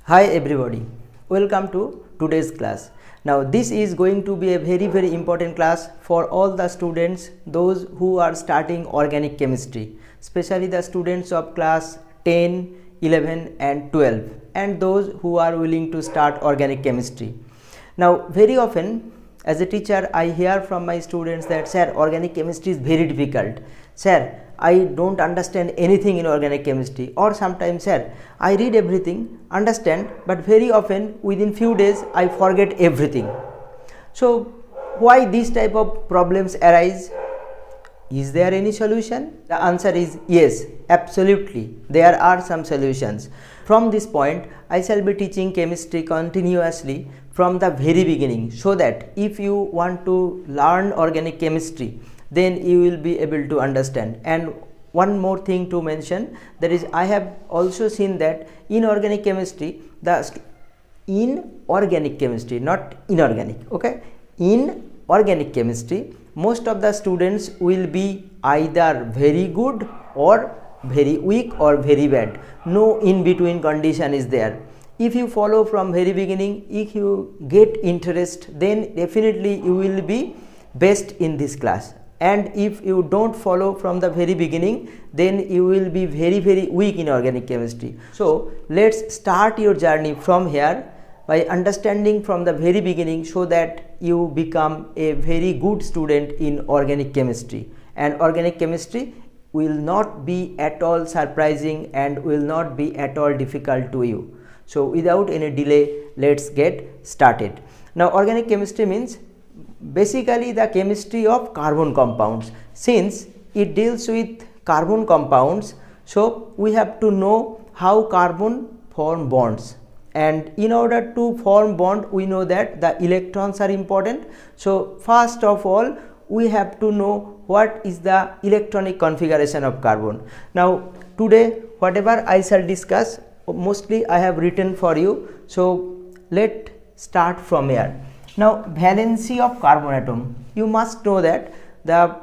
Hi everybody, welcome to today's class. Now this is going to be a very important class for all the students, those who are starting organic chemistry, especially the students of class 10, 11 and 12 and those who are willing to start organic chemistry. Now very often as a teacher I hear from my students that sir, organic chemistry is very difficult. Sir, I don't understand anything in organic chemistry, or sometimes sir, I read everything, understand, but very often within few days I forget everything. So why these type of problems arise? Is there any solution? The answer is yes, absolutely. There are some solutions. From this point, I shall be teaching chemistry continuously from the very beginning, so that if you want to learn organic chemistry, then you will be able to understand. And one more thing to mention, that is I have also seen that in organic chemistry, not inorganic, okay, in organic chemistry, most of the students will be either very good or very weak or very bad. No in between condition is there. If you follow from very beginning, if you get interest, then definitely you will be best in this class. And if you don't follow from the very beginning, then you will be very weak in organic chemistry. So let's start your journey from here by understanding from the very beginning, so that you become a very good student in organic chemistry. And organic chemistry will not be at all surprising and will not be at all difficult to you. So without any delay, let's get started. Now organic chemistry means basically the chemistry of carbon compounds. Since it deals with carbon compounds, so we have to know how carbon form bonds, and in order to form bond, we know that the electrons are important. So first of all, we have to know what is the electronic configuration of carbon. Now today whatever I shall discuss, mostly I have written for you, so let's start from here. Now valency of carbon atom, you must know that the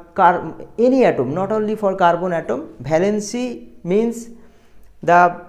any atom, not only for carbon atom, valency means the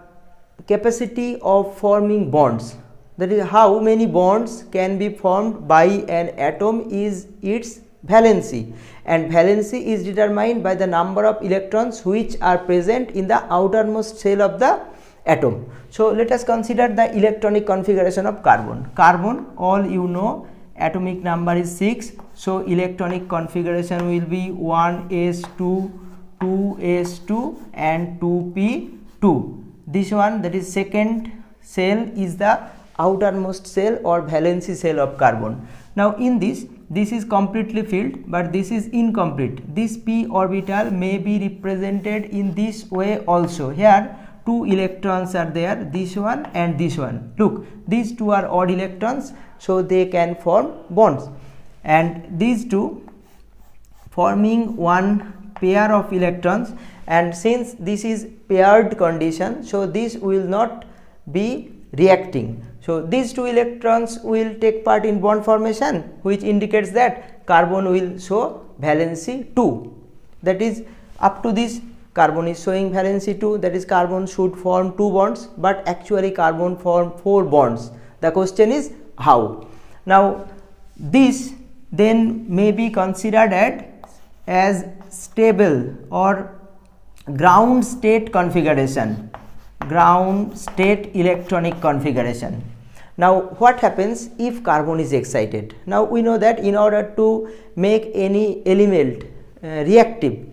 capacity of forming bonds, that is how many bonds can be formed by an atom is its valency, and valency is determined by the number of electrons which are present in the outermost shell of the atom. So let us consider the electronic configuration of carbon. Carbon, all you know, atomic number is 6, so electronic configuration will be 1s2, 2s2 and 2p2. This one, that is second cell, is the outermost cell or valency cell of carbon. Now in this is completely filled, but this is incomplete. This p orbital may be represented in this way also. Here two electrons are there, this one and this one. Look, these two are odd electrons, so they can form bonds, and these two forming one pair of electrons. And since this is paired condition, so this will not be reacting. So these two electrons will take part in bond formation, which indicates that carbon will show valency 2. That is, up to this carbon is showing valency 2, that is carbon should form 2 bonds, but actually carbon form 4 bonds. The question is how? Now this then may be considered as stable or ground state configuration, ground state electronic configuration. Now what happens if carbon is excited? Now we know that in order to make any element reactive,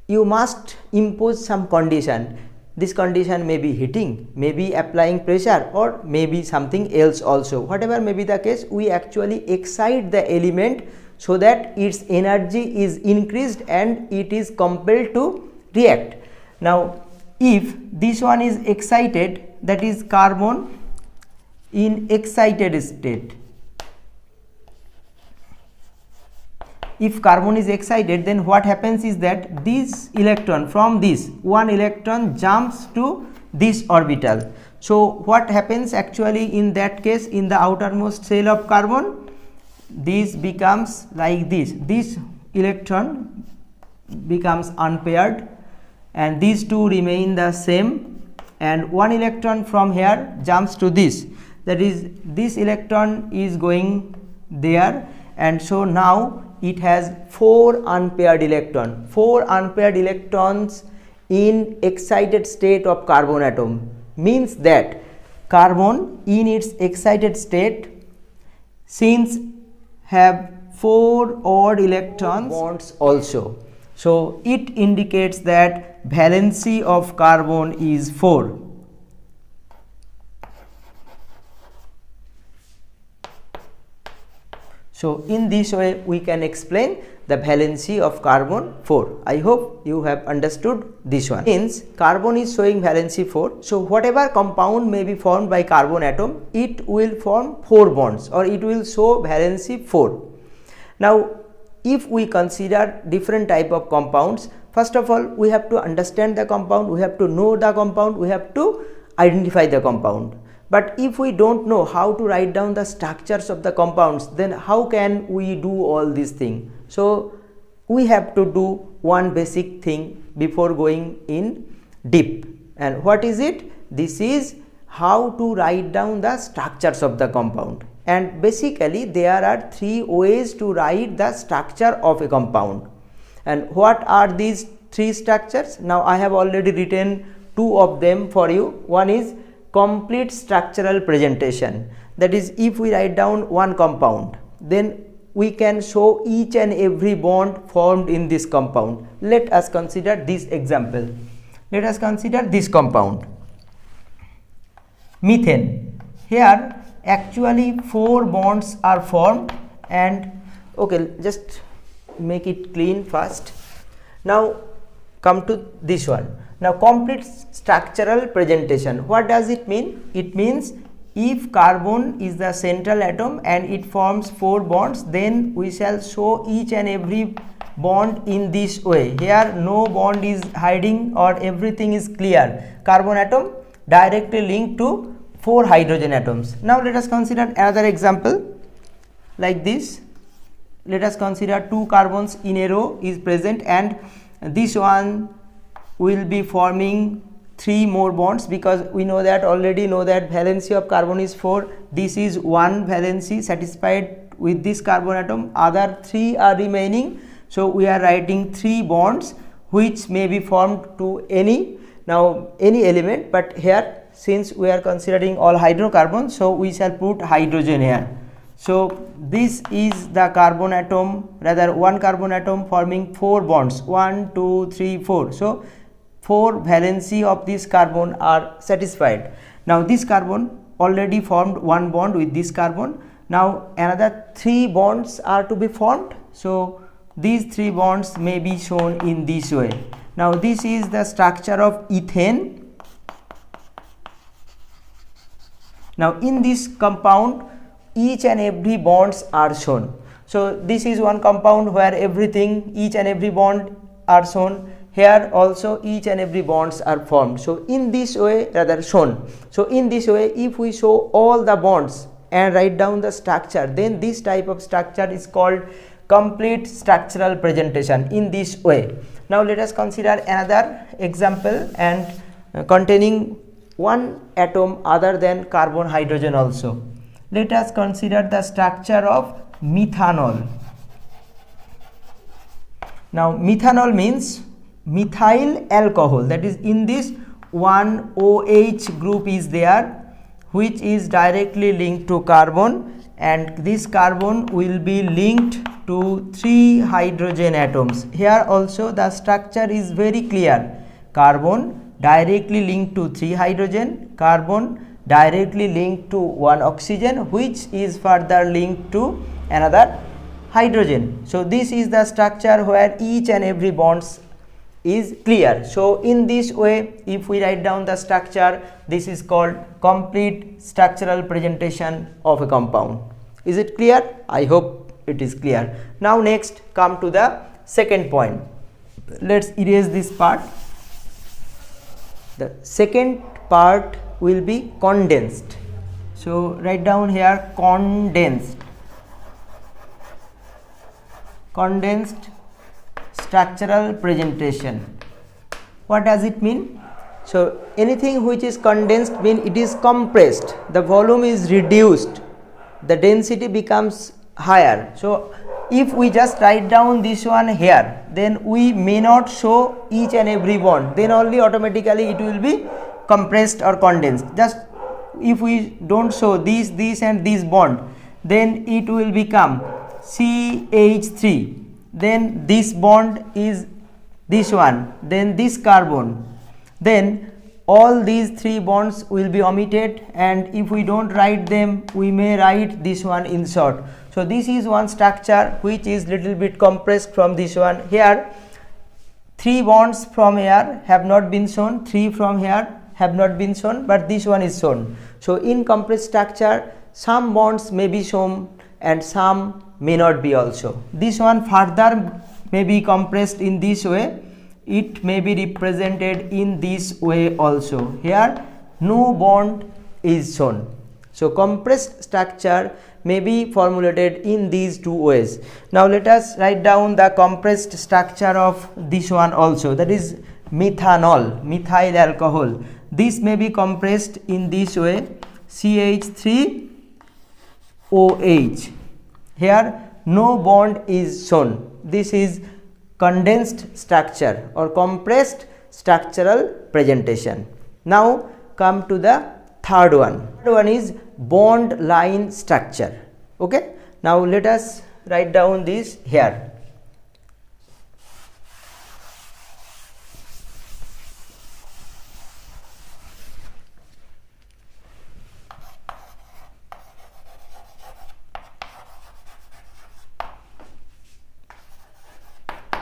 you must impose some condition. This condition may be heating, maybe applying pressure, or maybe something else also. Whatever may be the case, we actually excite the element so that its energy is increased and it is compelled to react. Now if this one is excited, that is carbon in excited state. If carbon is excited, then what happens is that this electron, from this one electron jumps to this orbital. So what happens actually in that case, in the outermost shell of carbon, this becomes like this. This electron becomes unpaired and these two remain the same, and one electron from here jumps to this, that is this electron is going there, and so now it has 4 unpaired electrons in excited state of carbon atom. Means that carbon in its excited state, since have 4 odd electrons bonds also, so it indicates that valency of carbon is 4. So in this way we can explain the valency of carbon 4. I hope you have understood this one. Means carbon is showing valency 4. So whatever compound may be formed by carbon atom, it will form 4 bonds, or it will show valency 4. Now if we consider different type of compounds, first of all we have to understand the compound, we have to know the compound, we have to identify the compound. But if we don't know how to write down the structures of the compounds, then how can we do all these things? So we have to do one basic thing before going in deep. And what is it? This is how to write down the structures of the compound. And basically there are 3 ways to write the structure of a compound. And what are these 3 structures? Now I have already written 2 of them for you. One is complete structural presentation, that is if we write down one compound, then we can show each and every bond formed in this compound. Let us consider this example. Let us consider this compound, methane. Here actually 4 bonds are formed, and okay, just make it clean first. Now come to this one. Now complete structural presentation, what does it mean? It means if carbon is the central atom and it forms 4 bonds, then we shall show each and every bond in this way. Here no bond is hiding, or everything is clear. Carbon atom directly linked to 4 hydrogen atoms. Now let us consider another example like this. Let us consider 2 carbons in a row is present, and this one will be forming 3 more bonds, because we know that valency of carbon is 4. This is 1 valency satisfied with this carbon atom, other 3 are remaining. So we are writing 3 bonds which may be formed to any element, but here since we are considering all hydrocarbons, so we shall put hydrogen here. So this is the carbon atom, rather 1 carbon atom forming 4 bonds, 1 2 3 4. So 4 valency of this carbon are satisfied. Now this carbon already formed 1 bond with this carbon. Now another 3 bonds are to be formed. So these 3 bonds may be shown in this way. Now this is the structure of ethane. Now in this compound each and every bonds are shown. So this is one compound where each and every bond are shown. Here also each and every bonds are formed. So in this way, rather shown. So in this way, if we show all the bonds and write down the structure, then this type of structure is called complete structural presentation, in this way. Now let us consider another example and containing 1 atom other than carbon, hydrogen also. Let us consider the structure of methanol. Now methanol means methyl alcohol, that is in this 1 OH group is there, which is directly linked to carbon, and this carbon will be linked to 3 hydrogen atoms. Here also the structure is very clear. Carbon directly linked to 3 hydrogen, carbon directly linked to 1 oxygen, which is further linked to another hydrogen. So this is the structure where each and every bonds is clear. So in this way, if we write down the structure, this is called complete structural presentation of a compound. Is it clear? I hope it is clear. Now next come to the second point. Let's erase this part. The second part will be condensed. So write down here condensed. Condensed structural presentation. What does it mean? So anything which is condensed means it is compressed, the volume is reduced, the density becomes higher. So if we just write down this one here, then we may not show each and every bond, then only automatically it will be compressed or condensed. Just if we don't show this and this bond, then it will become CH3, then this bond is this one, then this carbon, then all these three bonds will be omitted, and if we don't write them, we may write this one in short. So this is one structure which is little bit compressed from this one. Here 3 bonds from here have not been shown, 3 from here have not been shown, but this one is shown. So in compressed structure, some bonds may be shown and some may not be also. This one further may be compressed in this way, it may be represented in this way also. Here no bond is shown. So compressed structure may be formulated in these 2 ways. Now let us write down the compressed structure of this one also, that is methanol, methyl alcohol. This may be compressed in this way, CH3OH. Here no bond is shown. This is condensed structure or compressed structural presentation. Now come to the third one. Third one is bond line structure. Okay, now let us write down this here.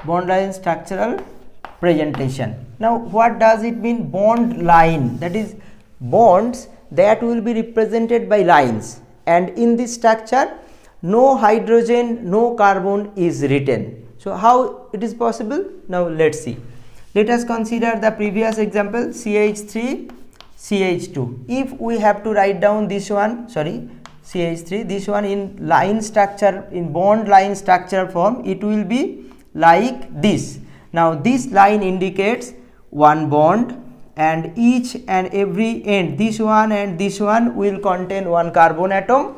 Bond line structural presentation. Now what does it mean, bond line? That is bonds that will be represented by lines, and in this structure no hydrogen, no carbon is written. So how it is possible? Now let's see. Let us consider the previous example, CH3 CH2. If we have to write down this one, CH3, this one in line structure, in bond line structure form, it will be like this. Now this line indicates one bond, and each and every end, this one and this one, will contain one carbon atom,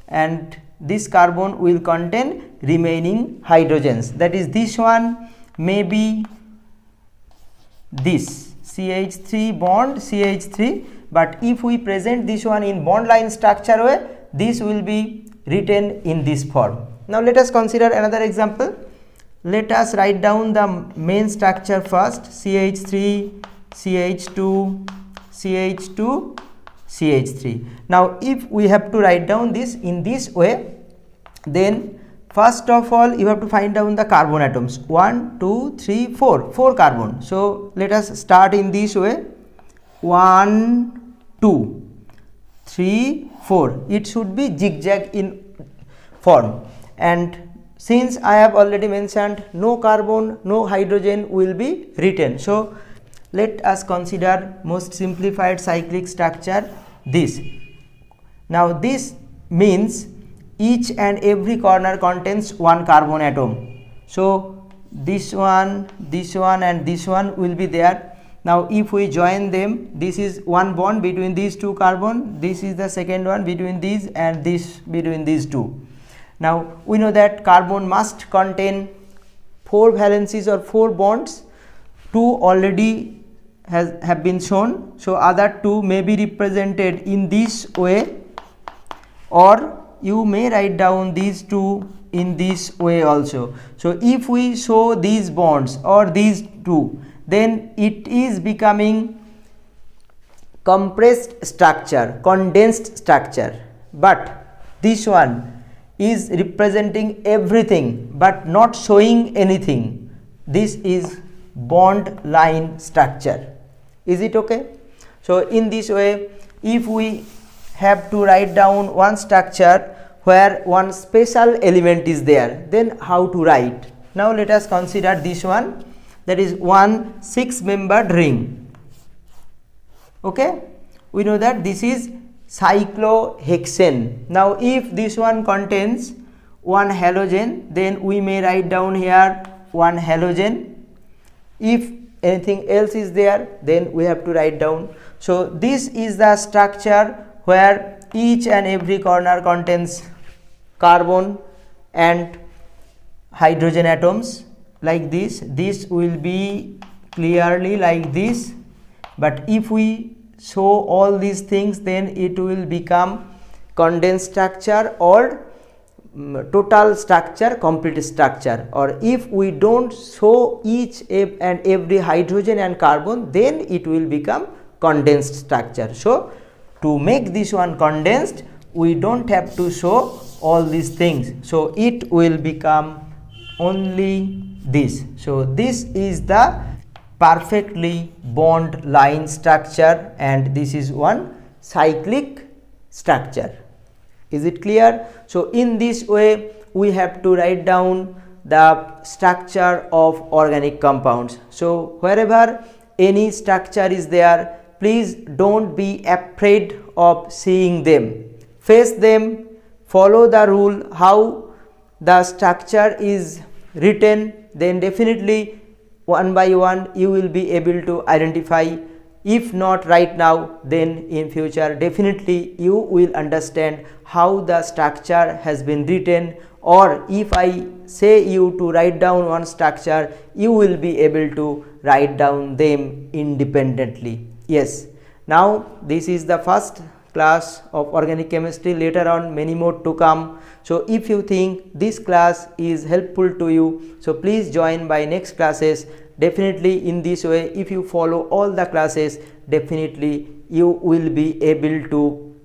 and this carbon will contain remaining hydrogens. That is, this one may be this CH3 bond CH3, but if we present this one in bond line structure way, this will be written in this form. Now let us consider another example. Let us write down the main structure first, CH3 CH2 CH2 CH3. Now if we have to write down this in this way, then first of all you have to find down the carbon atoms, 1 2 3 4 carbon. So let us start in this way, 1 2 3 4. It should be zigzag in form, and since I have already mentioned no carbon, no hydrogen will be written, so let us consider most simplified cyclic structure, this. Now this means each and every corner contains one carbon atom. So this one and this one will be there. Now if we join them, this is one bond between these 2 carbon, this is the second one between these, and this between these 2. Now we know that carbon must contain 4 valencies or 4 bonds. 2 already have been shown, so other 2 may be represented in this way, or you may write down these 2 in this way also. So if we show these bonds or these 2, then it is becoming compressed structure, condensed structure, but this one is representing everything but not showing anything. This is bond line structure. Is it okay? So in this way, if we have to write down one structure where one special element is there, then how to write? Now let us consider this one, that is one 6-membered ring. Okay, we know that this is cyclohexane. Now if this one contains one halogen, then we may write down here one halogen. If anything else is there, then we have to write down. So this is the structure where each and every corner contains carbon and hydrogen atoms like this. This will be clearly like this, but if we show all these things, then it will become condensed structure or total structure, complete structure. Or if we don't show each and every hydrogen and carbon, then it will become condensed structure. So to make this one condensed, we don't have to show all these things, so it will become only this. So this is the perfectly bond line structure, and this is one cyclic structure. Is it clear? So in this way we have to write down the structure of organic compounds. So wherever any structure is there, please don't be afraid of seeing them. Face them, follow the rule how the structure is written, then definitely one by one you will be able to identify. If not right now, then in future definitely you will understand how the structure has been written, or if I say you to write down one structure, you will be able to write down them independently. Yes, now this is the first class of organic chemistry. Later on many more to come. So if you think this class is helpful to you, so please join by next classes. Definitely in this way, if you follow all the classes, definitely you will be able to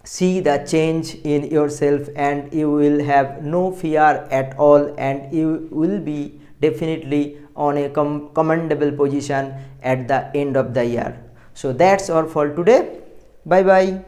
see the change in yourself, and you will have no fear at all, and you will be definitely on a commendable position at the end of the year. So that's all for today. Bye bye.